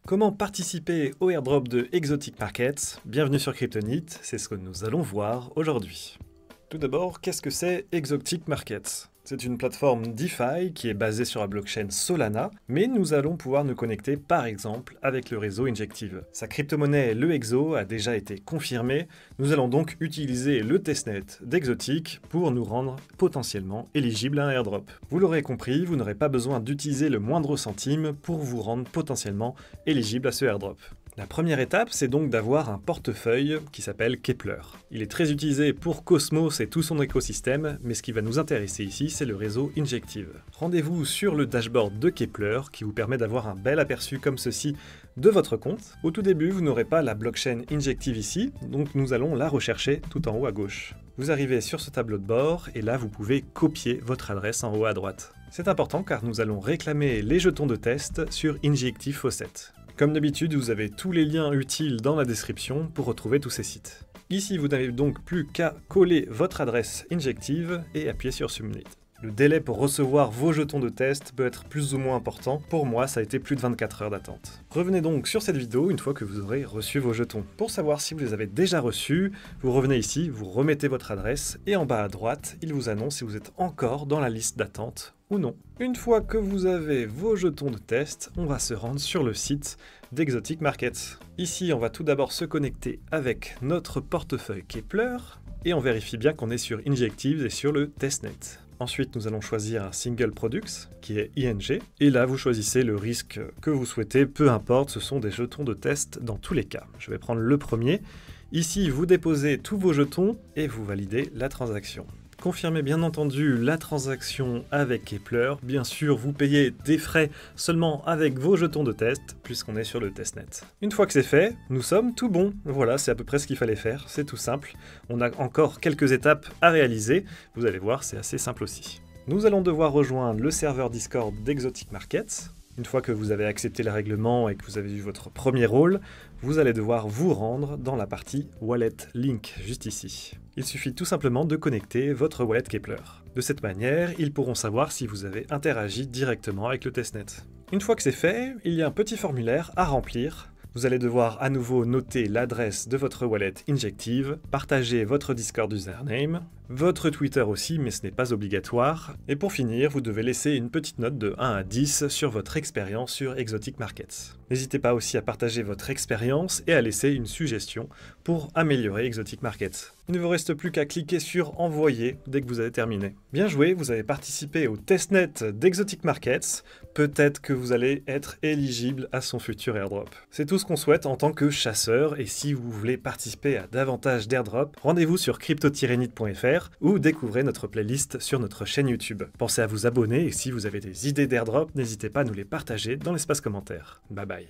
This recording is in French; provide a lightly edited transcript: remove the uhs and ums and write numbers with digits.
Comment participer au airdrop de Exotic Markets? Bienvenue sur Kryptonite, c'est ce que nous allons voir aujourd'hui. Tout d'abord, qu'est-ce que c'est Exotic Markets? C'est une plateforme DeFi qui est basée sur la blockchain Solana, mais nous allons pouvoir nous connecter par exemple avec le réseau Injective. Sa crypto-monnaie, le EXO, a déjà été confirmée. Nous allons donc utiliser le testnet d'Exotic pour nous rendre potentiellement éligibles à un airdrop. Vous l'aurez compris, vous n'aurez pas besoin d'utiliser le moindre centime pour vous rendre potentiellement éligible à ce airdrop. La première étape, c'est donc d'avoir un portefeuille qui s'appelle Keplr. Il est très utilisé pour Cosmos et tout son écosystème, mais ce qui va nous intéresser ici, c'est le réseau Injective. Rendez-vous sur le dashboard de Keplr qui vous permet d'avoir un bel aperçu comme ceci de votre compte. Au tout début, vous n'aurez pas la blockchain Injective ici, donc nous allons la rechercher tout en haut à gauche. Vous arrivez sur ce tableau de bord et là vous pouvez copier votre adresse en haut à droite. C'est important car nous allons réclamer les jetons de test sur Injective Faucet. Comme d'habitude, vous avez tous les liens utiles dans la description pour retrouver tous ces sites. Ici, vous n'avez donc plus qu'à coller votre adresse Injective et appuyer sur Submit. Le délai pour recevoir vos jetons de test peut être plus ou moins important. Pour moi, ça a été plus de 24 heures d'attente. Revenez donc sur cette vidéo une fois que vous aurez reçu vos jetons. Pour savoir si vous les avez déjà reçus, vous revenez ici, vous remettez votre adresse et en bas à droite, il vous annonce si vous êtes encore dans la liste d'attente ou non. Une fois que vous avez vos jetons de test, on va se rendre sur le site d'Exotic Markets. Ici, on va tout d'abord se connecter avec notre portefeuille Keplr et on vérifie bien qu'on est sur Injective et sur le testnet. Ensuite, nous allons choisir un Single Products, qui est ING, et là, vous choisissez le risque que vous souhaitez, peu importe, ce sont des jetons de test dans tous les cas. Je vais prendre le premier. Ici, vous déposez tous vos jetons et vous validez la transaction. Confirmez bien entendu la transaction avec Keplr. Bien sûr, vous payez des frais seulement avec vos jetons de test, puisqu'on est sur le testnet. Une fois que c'est fait, nous sommes tout bons. Voilà, c'est à peu près ce qu'il fallait faire, c'est tout simple. On a encore quelques étapes à réaliser. Vous allez voir, c'est assez simple aussi. Nous allons devoir rejoindre le serveur Discord d'Exotic Markets. Une fois que vous avez accepté le règlement et que vous avez eu votre premier rôle, vous allez devoir vous rendre dans la partie Wallet Link, juste ici. Il suffit tout simplement de connecter votre wallet Keplr. De cette manière, ils pourront savoir si vous avez interagi directement avec le testnet. Une fois que c'est fait, il y a un petit formulaire à remplir. Vous allez devoir à nouveau noter l'adresse de votre wallet Injective, partager votre Discord username, votre Twitter aussi, mais ce n'est pas obligatoire. Et pour finir, vous devez laisser une petite note de 1 à 10 sur votre expérience sur Exotic Markets. N'hésitez pas aussi à partager votre expérience et à laisser une suggestion pour améliorer Exotic Markets. Il ne vous reste plus qu'à cliquer sur Envoyer dès que vous avez terminé. Bien joué, vous avez participé au testnet d'Exotic Markets. Peut-être que vous allez être éligible à son futur airdrop. C'est tout ce qu'on souhaite en tant que chasseur, et si vous voulez participer à davantage d'airdrops, rendez-vous sur crypto-nit.fr ou découvrez notre playlist sur notre chaîne YouTube. Pensez à vous abonner et si vous avez des idées d'airdrop, n'hésitez pas à nous les partager dans l'espace commentaire. Bye bye.